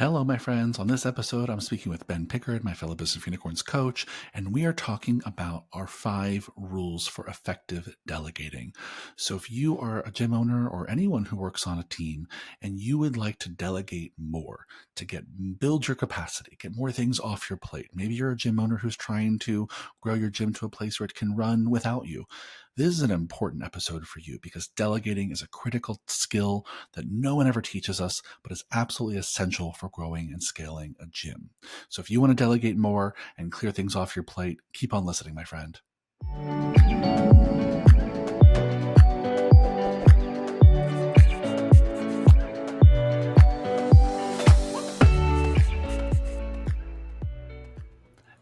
Hello, my friends. On this episode, I'm speaking with Ben Pickard, my fellow Business Unicorns coach, and we are talking about our 5 rules for effective delegating. So, if you are a gym owner or anyone who works on a team and you would like to delegate more to build your capacity, get more things off your plate, maybe you're a gym owner who's trying to grow your gym to a place where it can run without you. This is an important episode for you because delegating is a critical skill that no one ever teaches us, but is absolutely essential for growing and scaling a gym. So if you want to delegate more and clear things off your plate, keep on listening, my friend.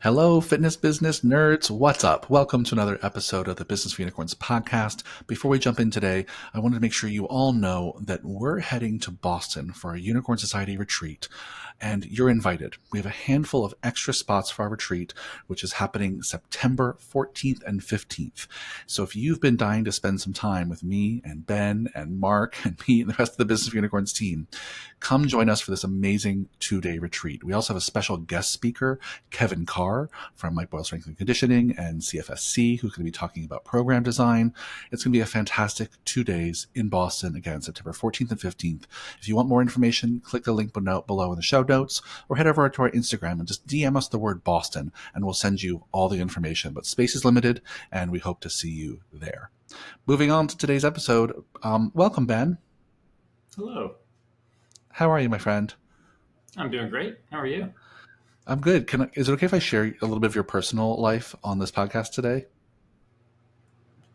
Hello, fitness business nerds. What's up? Welcome to another episode of the Business for Unicorns podcast. Before we jump in today, I wanted to make sure you all know that we're heading to Boston for a Unicorn Society retreat, and you're invited. We have a handful of extra spots for our retreat, which is happening September 14th and 15th. So if you've been dying to spend some time with me and Ben and Mark and me and the rest of the Business for Unicorns team, come join us for this amazing 2-day retreat. We also have a special guest speaker, Kevin Carr, from Mike Boyle Strength and Conditioning and CFSC, who's going to be talking about program design. It's going to be a fantastic 2 days in Boston, again, September 14th and 15th. If you want more information, click the link below in the show notes or head over to our Instagram and just DM us the word Boston and we'll send you all the information. But space is limited and we hope to see you there. Moving on to today's episode. Welcome, Ben. Hello. How are you, my friend? I'm doing great. How are you? I'm good. Is it okay if I share a little bit of your personal life on this podcast today?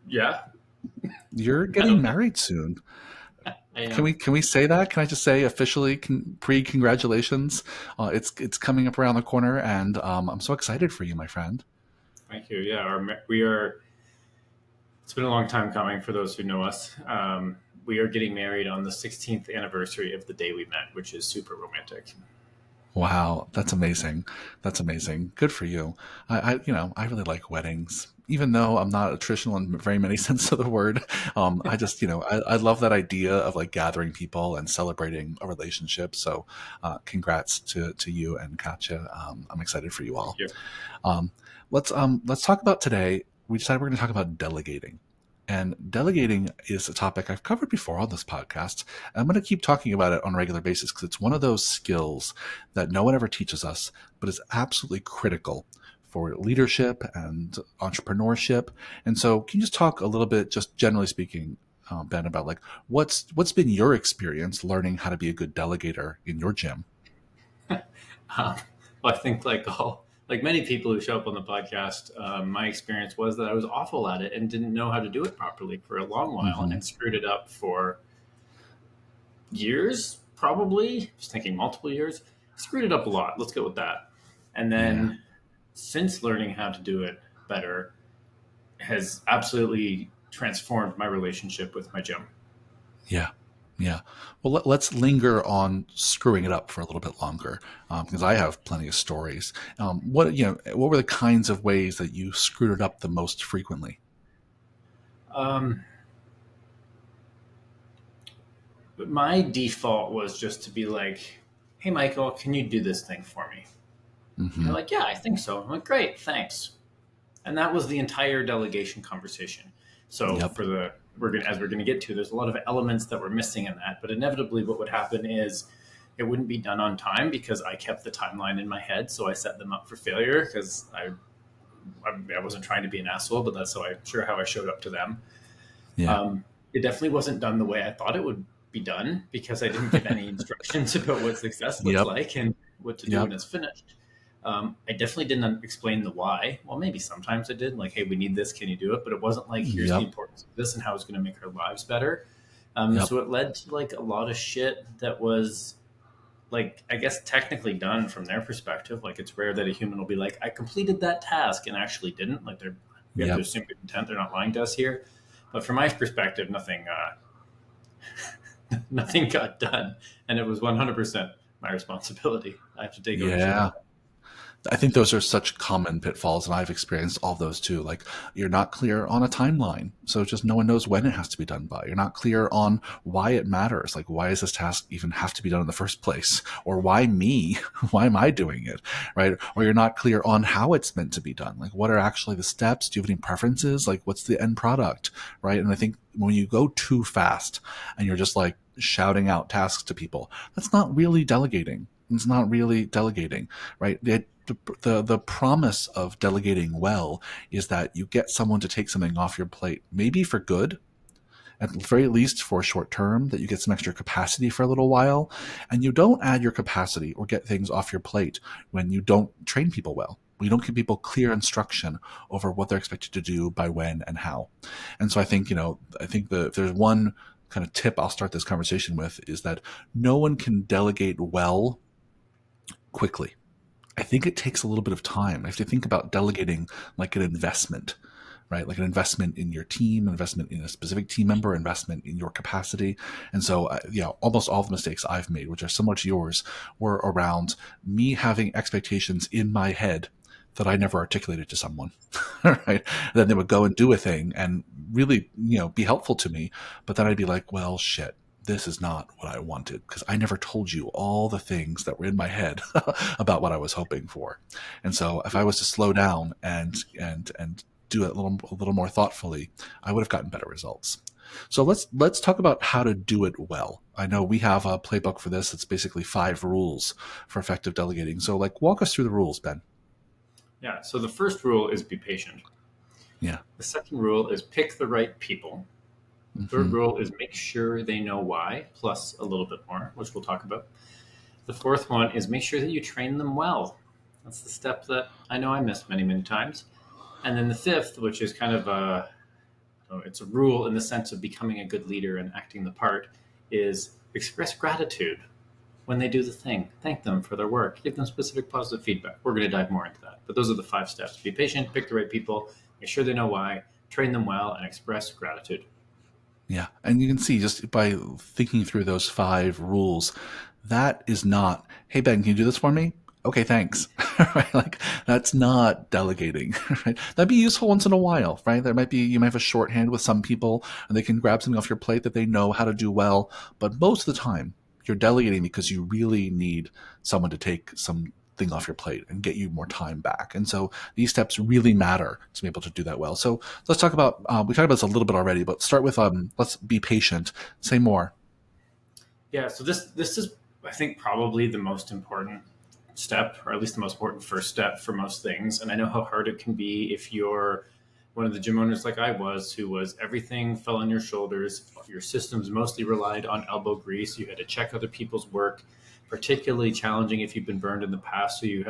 Yeah. You're getting married soon. Can we say that? Can I just say officially congratulations? It's coming up around the corner, and I'm so excited for you, my friend. Thank you. Yeah, it's been a long time coming for those who know us. We are getting married on the 16th anniversary of the day we met, which is super romantic. Wow, that's amazing. That's amazing. Good for you. I really like weddings, even though I'm not a traditional in very many sense of the word. I just, I love that idea of like gathering people and celebrating a relationship. So, congrats to you and Katya. I'm excited for you all. Thank you. Let's talk about today. We decided we're going to talk about delegating. And delegating is a topic I've covered before on this podcast. I'm going to keep talking about it on a regular basis because it's one of those skills that no one ever teaches us, but is absolutely critical for leadership and entrepreneurship. And so can you just talk a little bit, just generally speaking, Ben, about like what's been your experience learning how to be a good delegator in your gym? Well, I think like many people who show up on the podcast, my experience was that I was awful at it and didn't know how to do it properly for a long while and screwed it up for years, probably. Just thinking multiple years. Screwed it up a lot. Let's go with that. And then since learning how to do it better has absolutely transformed my relationship with my gym. Yeah. Yeah. Well, let's linger on screwing it up for a little bit longer because I have plenty of stories. What were the kinds of ways that you screwed it up the most frequently? My default was just to be like, hey, Michael, can you do this thing for me? Mm-hmm. They're like, yeah, I think so. I'm like, great, thanks. And that was the entire delegation conversation. So we're going to get to, there's a lot of elements that were missing in that, but inevitably what would happen is it wouldn't be done on time because I kept the timeline in my head. So I set them up for failure because I wasn't trying to be an asshole, but that's how I showed up to them. Yeah. It definitely wasn't done the way I thought it would be done because I didn't give any instructions about what success looks like and what to do when it's finished. I definitely didn't explain the why. Well, maybe sometimes I did, like, hey, we need this, can you do it? But it wasn't like, here's the importance of this and how it's going to make our lives better. So it led to like a lot of shit that was like, I guess technically done from their perspective. Like it's rare that a human will be like, I completed that task and actually didn't. Like we have to assume good intent. They're not lying to us here. But from my perspective, nothing got done. And it was 100% my responsibility. I have to take ownership of that. I think those are such common pitfalls, and I've experienced all those too. Like, you're not clear on a timeline, so just no one knows when it has to be done by. You're not clear on why it matters. Like, why does this task even have to be done in the first place? Or why me? Why am I doing it? Right? Or you're not clear on how it's meant to be done. Like, what are actually the steps? Do you have any preferences? Like, what's the end product? Right? And I think when you go too fast and you're just like shouting out tasks to people, that's not really delegating. It's not really delegating, right? The promise of delegating well is that you get someone to take something off your plate, maybe for good, at the very least for a short term, that you get some extra capacity for a little while, and you don't add your capacity or get things off your plate when you don't train people well. We don't give people clear instruction over what they're expected to do by when and how. And so I think, if there's one kind of tip I'll start this conversation with, is that no one can delegate well quickly. I think it takes a little bit of time. I have to think about delegating like an investment, right? Like an investment in your team, investment in a specific team member, investment in your capacity. And so, almost all the mistakes I've made, which are similar to yours, were around me having expectations in my head that I never articulated to someone, right? Then they would go and do a thing and really, be helpful to me. But then I'd be like, well, shit, this is not what I wanted, because I never told you all the things that were in my head about what I was hoping for. And so if I was to slow down and do it a little more thoughtfully, I would have gotten better results. So let's talk about how to do it well. I know we have a playbook for this. It's basically 5 rules for effective delegating. So walk us through the rules, Ben. Yeah. So the first rule is be patient. Yeah. The second rule is pick the right people. The third rule is make sure they know why, plus a little bit more, which we'll talk about. The fourth one is make sure that you train them well. That's the step that I know I missed many, many times. And then the fifth, which is kind of it's a rule in the sense of becoming a good leader and acting the part, is express gratitude when they do the thing. Thank them for their work. Give them specific positive feedback. We're going to dive more into that. But those are the 5 steps. Be patient, pick the right people, make sure they know why, train them well, and express gratitude. Yeah. And you can see just by thinking through those 5 rules, that is not, hey, Ben, can you do this for me? Okay, thanks. Right? Like, that's not delegating. Right? That'd be useful once in a while, right? You might have a shorthand with some people and they can grab something off your plate that they know how to do well. But most of the time, you're delegating because you really need someone to take something off your plate and get you more time back. And so these steps really matter to be able to do that well. So let's talk about, we talked about this a little bit already, but start with, let's be patient. Say more. Yeah. So this is, I think, probably the most important step, or at least the most important first step for most things. And I know how hard it can be if you're one of the gym owners like I was, who was everything fell on your shoulders. Your systems mostly relied on elbow grease. You had to check other people's work. Particularly challenging if you've been burned in the past. So you've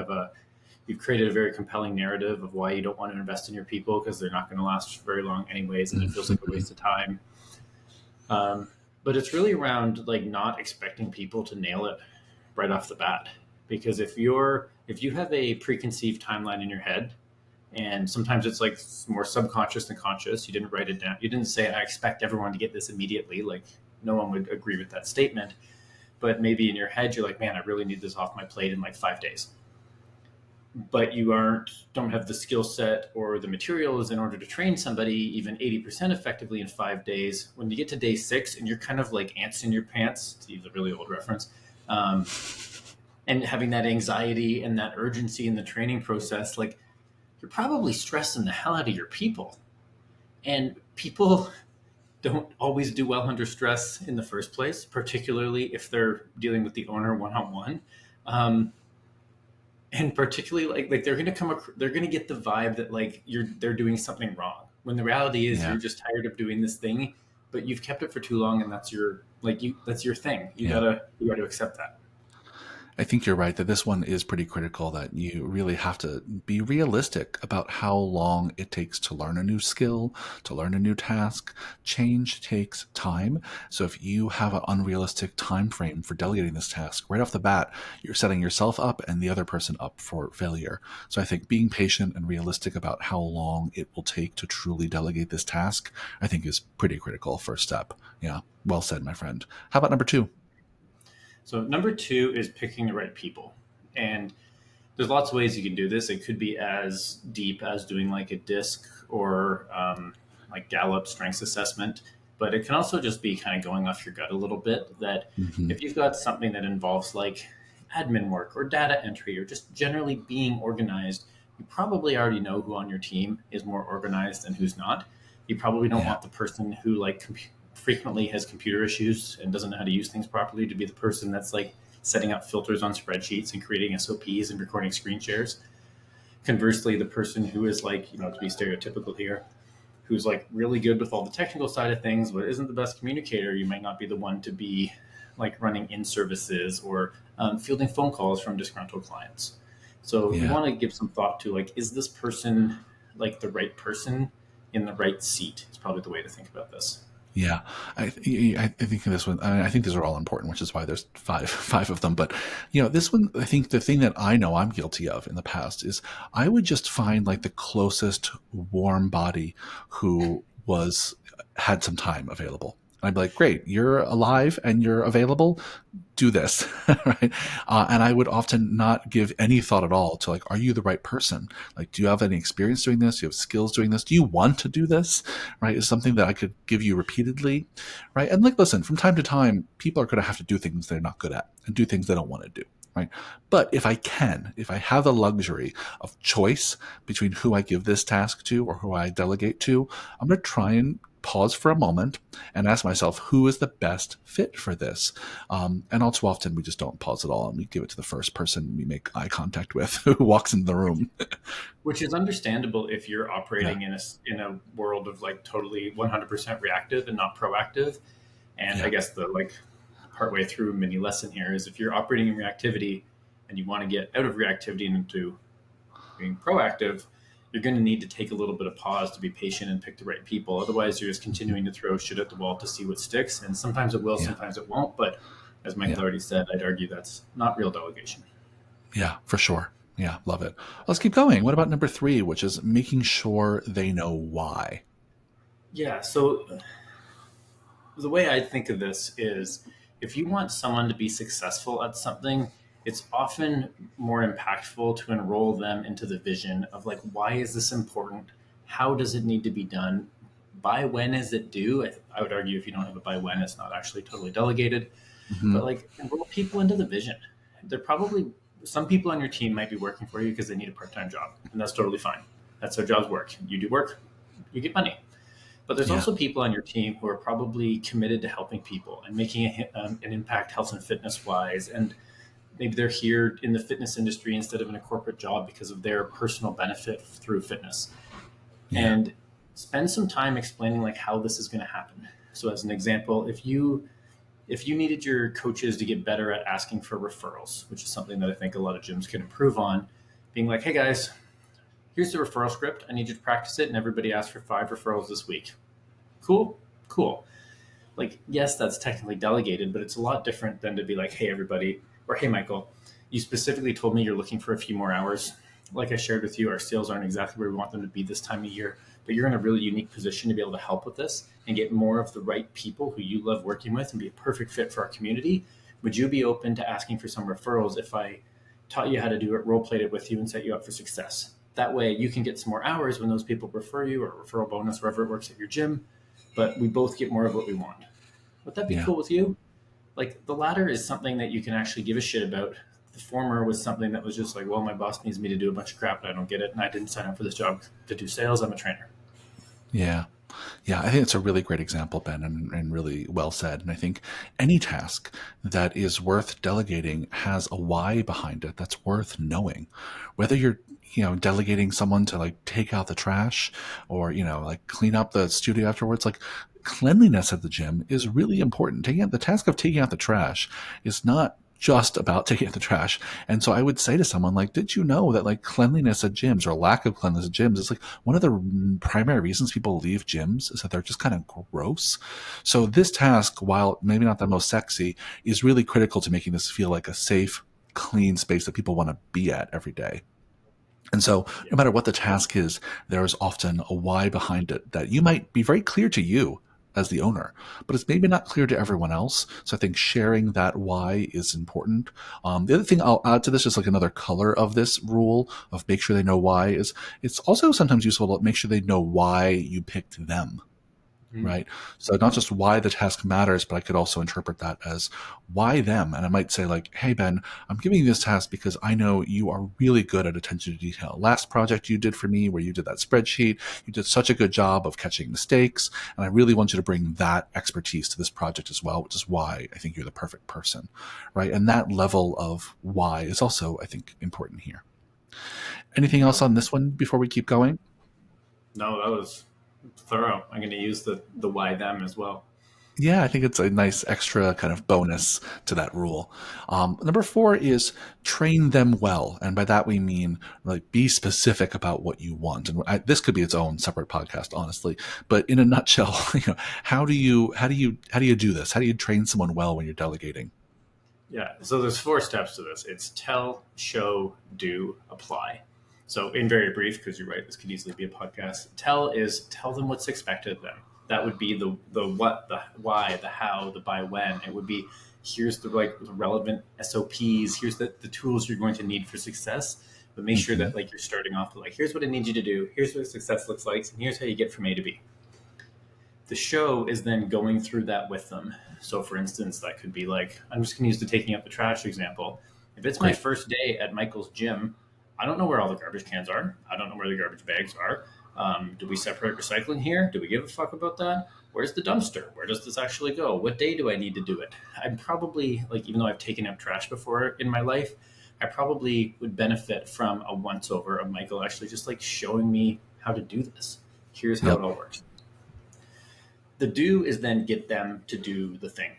created a very compelling narrative of why you don't want to invest in your people, because they're not going to last very long anyways, and it feels like a waste of time. But it's really around not expecting people to nail it right off the bat, because if you have a preconceived timeline in your head, and sometimes it's more subconscious than conscious, you didn't write it down, you didn't say I expect everyone to get this immediately, no one would agree with that statement. But maybe in your head, you're like, man, I really need this off my plate in 5 days. But you don't have the skill set or the materials in order to train somebody even 80% effectively in 5 days. When you get to day 6 and you're kind of like ants in your pants, to use a really old reference, and having that anxiety and that urgency in the training process, you're probably stressing the hell out of your people. And people don't always do well under stress in the first place, particularly if they're dealing with the owner one-on-one. And particularly they're going to get the vibe that they're doing something wrong, when the reality is you're just tired of doing this thing, but you've kept it for too long, and that's your thing. You gotta accept that. I think you're right that this one is pretty critical, that you really have to be realistic about how long it takes to learn a new skill, to learn a new task. Change takes time. So if you have an unrealistic time frame for delegating this task, right off the bat, you're setting yourself up and the other person up for failure. So I think being patient and realistic about how long it will take to truly delegate this task, I think is pretty critical first step. Yeah. Well said, my friend. How about number 2? So number 2 is picking the right people. And There's lots of ways you can do this. It could be as deep as doing like a disc or like Gallup strengths assessment, but it can also just be kind of going off your gut a little bit. That Mm-hmm. if you've got something that involves like admin work or data entry or just generally being organized, you probably already know who on your team is more organized and who's not. You probably don't Yeah. want the person who like frequently has computer issues and doesn't know how to use things properly to be the person that's like setting up filters on spreadsheets and creating SOPs and recording screen shares. Conversely, the person who is like, to be stereotypical here, who's like really good with all the technical side of things, but isn't the best communicator, you might not be the one to be like running in services or fielding phone calls from disgruntled clients. So you Yeah. want to give some thought to like, is this person like the right person in the right seat? Is probably the way to think about this. Yeah, I think this one. I think these are all important, which is why there's five of them. But this one, I think the thing that I know I'm guilty of in the past is I would just find like the closest warm body who had some time available. And I'd be like, great, you're alive and you're available. Do this, right? And I would often not give any thought at all to like, are you the right person? Like, do you have any experience doing this? Do you have skills doing this? Do you want to do this? Right? Is something that I could give you repeatedly, right? And like, listen, from time to time, people are going to have to do things they're not good at and do things they don't want to do. Right. But if I have the luxury of choice between who I give this task to or who I delegate to, I'm going to try and pause for a moment and ask myself, who is the best fit for this? And all too often, we just don't pause at all and we give it to the first person we make eye contact with who walks in the room. Which is understandable if you're Yeah. operating in a world of like totally 100% reactive and not proactive. And I Yeah. guess the like partway through mini lesson here is if you're operating in reactivity and you want to get out of reactivity and into being proactive, you're going to need to take a little bit of pause to be patient and pick the right people. Otherwise, you're just continuing to throw shit at the wall to see what sticks. And sometimes it will, Yeah. sometimes it won't. But as Michael Yeah. already said, I'd argue that's not real delegation. Yeah, for sure. Yeah, love it. Let's keep going. What about number 3, which is making sure they know why? Yeah. So the way I think of this is if you want someone to be successful at something, it's often more impactful to enroll them into the vision of like, why is this important? How does it need to be done? By when is it due? I would argue if you don't have a by when, it's not actually totally delegated. Hmm. But like enroll people into the vision. They're probably some people on your team might be working for you because they need a part-time job, and that's totally fine. That's how jobs work. You do work, you get money. But there's Yeah. also people on your team who are probably committed to helping people and making an impact health and fitness wise. And maybe they're here in the fitness industry instead of in a corporate job because of their personal benefit through fitness. Yeah. And spend some time explaining like how this is going to happen. So as an example, if you needed your coaches to get better at asking for referrals, which is something that I think a lot of gyms can improve on, being like, hey guys, here's the referral script. I need you to practice it. And everybody asked for 5 referrals this week. Cool. Cool. Like, yes, that's technically delegated, but it's a lot different than to be like, hey, everybody, or hey, Michael, you specifically told me you're looking for a few more hours. Like I shared with you, our sales aren't exactly where we want them to be this time of year, but you're in a really unique position to be able to help with this and get more of the right people who you love working with and be a perfect fit for our community. Would you be open to asking for some referrals if I taught you how to do it, role played it with you, and set you up for success? That way you can get some more hours when those people refer you or referral bonus, wherever it works at your gym, but we both get more of what we want. Would that be Yeah. cool with you? Like the latter is something that you can actually give a shit about. The former was something that was just like, well, my boss needs me to do a bunch of crap and I don't get it. And I didn't sign up for this job to do sales. I'm a trainer. Yeah. Yeah, I think it's a really great example, Ben, and really well said. And I think any task that is worth delegating has a why behind it that's worth knowing. Whether you're, delegating someone to like take out the trash or, like clean up the studio afterwards, like cleanliness at the gym is really important. The task of taking out the trash is not just about taking out the trash. And so I would say to someone like, did you know that like cleanliness at gyms or lack of cleanliness at gyms is like one of the primary reasons people leave gyms is that they're just kind of gross. So this task, while maybe not the most sexy, is really critical to making this feel like a safe, clean space that people want to be at every day. And so, Yeah. no matter what the task is, there is often a why behind it that you might be very clear to you, as the owner, but it's maybe not clear to everyone else. So I think sharing that why is important. The other thing I'll add to this, just like another color of this rule of make sure they know why, is it's also sometimes useful to make sure they know why you picked them. Mm. Right. So not just why the task matters, but I could also interpret that as why them. And I might say like, hey, Ben, I'm giving you this task because I know you are really good at attention to detail. Last project you did for me where you did that spreadsheet, you did such a good job of catching mistakes. And I really want you to bring that expertise to this project as well, which is why I think you're the perfect person. Right. And that level of why is also, I think, important here. Anything else on this one before we keep going? No, that was thorough. I'm going to use the why them as well. Yeah, I think it's a nice extra kind of bonus to that rule. Number 4 is train them well, and by that we mean like be specific about what you want. And this could be its own separate podcast, honestly. But in a nutshell, how do you do this? How do you train someone well when you're delegating? Yeah. So there's 4 steps to this. It's tell, show, do, apply. So in very brief, because you're right, this could easily be a podcast. Tell them what's expected of them. That would be the what, the why, the how, the by when. It would be here's the relevant SOPs, here's the tools you're going to need for success. But make sure that you're starting off with here's what I need you to do, here's what success looks like, and here's how you get from A to B. The show is then going through that with them. So for instance, that could be I'm just going to use the taking out the trash example. If it's my first day at Michael's gym, I don't know where all the garbage cans are. I don't know where the garbage bags are. Do we separate recycling here? Do we give a fuck about that? Where's the dumpster? Where does this actually go? What day do I need to do it? I'm probably, even though I've taken out trash before in my life, I probably would benefit from a once over of Michael actually just showing me how to do this. Here's how it all works. The do is then get them to do the thing.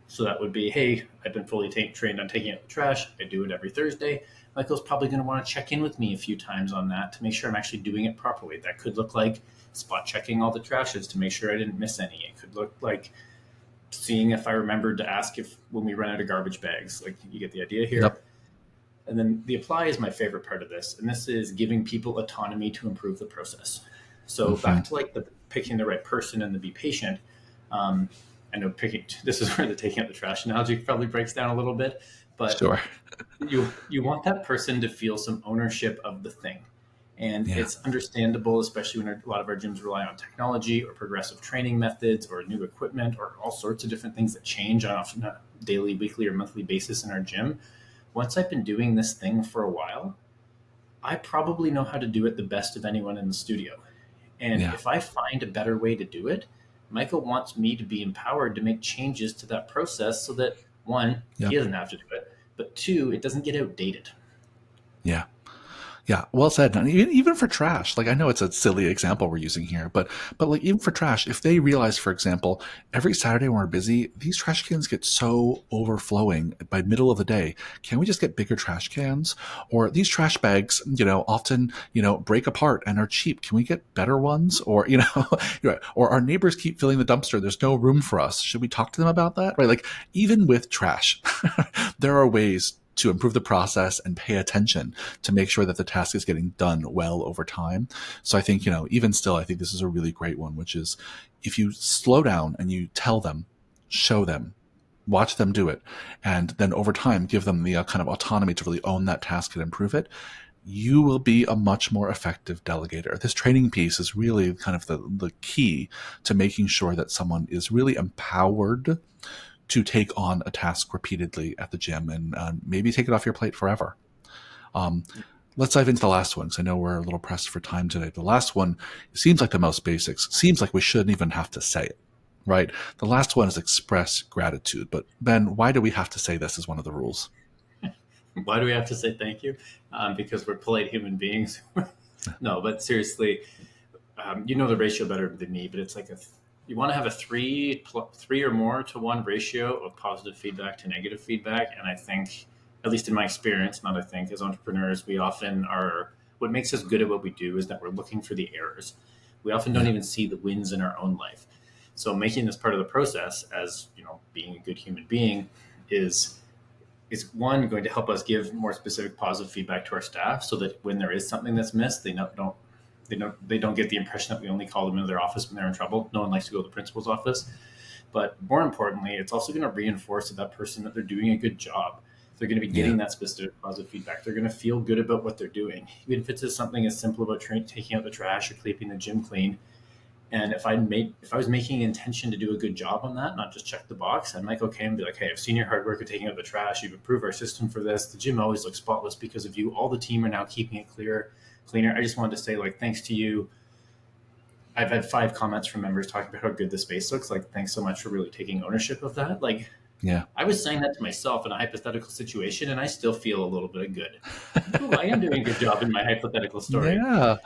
So that would be, hey, I've been fully trained on taking out the trash. I do it every Thursday. Michael's probably going to want to check in with me a few times on that to make sure I'm actually doing it properly. That could look like spot checking all the trashes to make sure I didn't miss any. It could look like seeing if I remembered to ask if when we run out of garbage bags. You get the idea here. Yep. And then the apply is my favorite part of this. And this is giving people autonomy to improve the process. So back to the picking the right person and the be patient. I know this is where the taking out the trash analogy probably breaks down a little bit, but sure. you want that person to feel some ownership of the thing. And it's understandable, especially when a lot of our gyms rely on technology or progressive training methods or new equipment or all sorts of different things that change on often a daily, weekly, or monthly basis in our gym. Once I've been doing this thing for a while, I probably know how to do it the best of anyone in the studio. And if I find a better way to do it, Michael wants me to be empowered to make changes to that process so that, 1, he doesn't have to do it, but 2, it doesn't get outdated. Yeah. Yeah, well said. And even for trash, I know it's a silly example we're using here, but even for trash, if they realize, for example, every Saturday when we're busy, these trash cans get so overflowing by middle of the day. Can we just get bigger trash cans? Or these trash bags, often, break apart and are cheap. Can we get better ones? Or, or our neighbors keep filling the dumpster. There's no room for us. Should we talk to them about that? Right? Even with trash, there are ways to improve the process and pay attention to make sure that the task is getting done well over time. So I think, even still, I think this is a really great one, which is if you slow down and you tell them, show them, watch them do it, and then over time, give them the kind of autonomy to really own that task and improve it, you will be a much more effective delegator. This training piece is really kind of the key to making sure that someone is really empowered to take on a task repeatedly at the gym and maybe take it off your plate forever. Let's dive into the last one because I know we're a little pressed for time today. The last one seems like the most basics. Seems like we shouldn't even have to say it, right? The last one is express gratitude. But Ben, why do we have to say this as one of the rules? Why do we have to say thank you? Because we're polite human beings. No, but seriously, you know the ratio better than me, but it's you want to have a 3 or more to 1 ratio of positive feedback to negative feedback. And I think, at least in my experience, as entrepreneurs, we often are, what makes us good at what we do is that we're looking for the errors. We often don't even see the wins in our own life. So making this part of the process as, being a good human being is 1, going to help us give more specific positive feedback to our staff so that when there is something that's missed, they don't They don't get the impression that we only call them into their office when they're in trouble. No one likes to go to the principal's office. But more importantly, it's also going to reinforce to that person that they're doing a good job. They're going to be getting that specific positive feedback. They're going to feel good about what they're doing, even if it's something as simple about taking out the trash or keeping the gym clean. And if I was making intention to do a good job on that, not just check the box, I'm like, okay, and be like, hey, I've seen your hard work of taking out the trash. You've improved our system for this. The gym always looks spotless because of you. All the team are now keeping it cleaner. I just wanted to say, like, thanks to you. I've had 5 comments from members talking about how good the space looks. Like, thanks so much for really taking ownership of that. Like, I was saying that to myself in a hypothetical situation, and I still feel a little bit of good. Ooh, I am doing a good job in my hypothetical story. Yeah.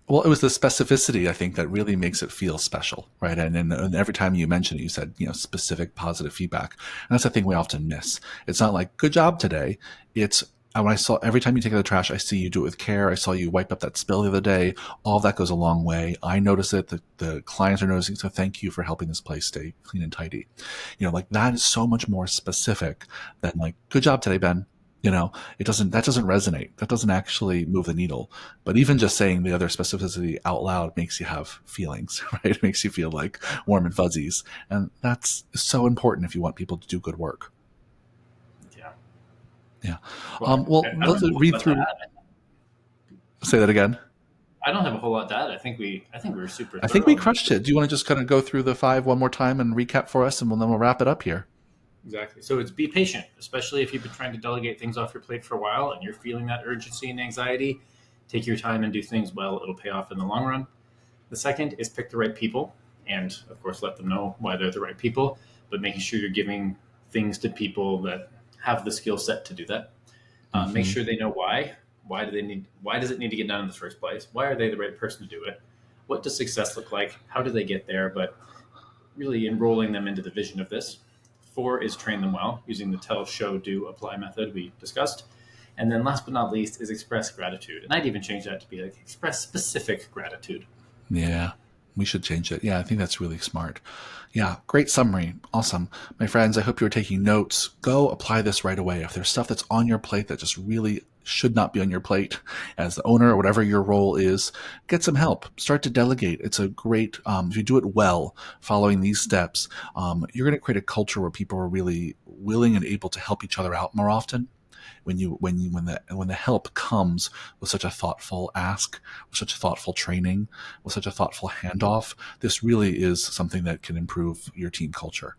Well, it was the specificity, I think, that really makes it feel special, right? And every time you mentioned it, you said, specific positive feedback. And that's the thing we often miss. It's not like, good job today. It's, when I saw every time you take out the trash, I see you do it with care. I saw you wipe up that spill the other day. All of that goes a long way. I notice it. The clients are noticing. So thank you for helping this place stay clean and tidy. Like that is so much more specific than like, good job today, Ben. That doesn't resonate. That doesn't actually move the needle. But even just saying the other specificity out loud makes you have feelings, right? It makes you feel like warm and fuzzies. And that's so important if you want people to do good work. Yeah. Well, let's read through. Say that again. I don't have a whole lot to add. I think we were super. I think we crushed it. Do you want to just kind of go through the 5 one more time and recap for us, and then we'll wrap it up here? Exactly. So it's be patient, especially if you've been trying to delegate things off your plate for a while and you're feeling that urgency and anxiety. Take your time and do things well. It'll pay off in the long run. The second is pick the right people and, of course, let them know why they're the right people, but making sure you're giving things to people that have the skill set to do that. Make sure they know why. Why does it need to get done in the first place? Why are they the right person to do it? What does success look like? How do they get there? But really enrolling them into the vision of this. 4 is train them well using the tell, show, do, apply method we discussed. And then last but not least is express gratitude. And I'd even change that to be like express specific gratitude. Yeah, we should change it. Yeah, I think that's really smart. Yeah, great summary. Awesome. My friends, I hope you're taking notes. Go apply this right away. If there's stuff that's on your plate that just really should not be on your plate as the owner or whatever your role is, get some help. Start to delegate. It's a great, if you do it well, following these steps, you're going to create a culture where people are really willing and able to help each other out more often. When the help comes with such a thoughtful ask, with such a thoughtful training, with such a thoughtful handoff, this really is something that can improve your team culture.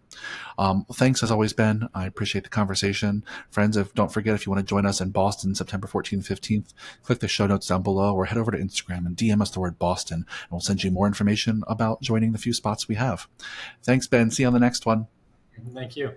Thanks as always, Ben. I appreciate the conversation. Friends, don't forget, if you want to join us in Boston, September 14th, 15th, click the show notes down below or head over to Instagram and DM us the word Boston, and we'll send you more information about joining the few spots we have. Thanks, Ben. See you on the next one. Thank you.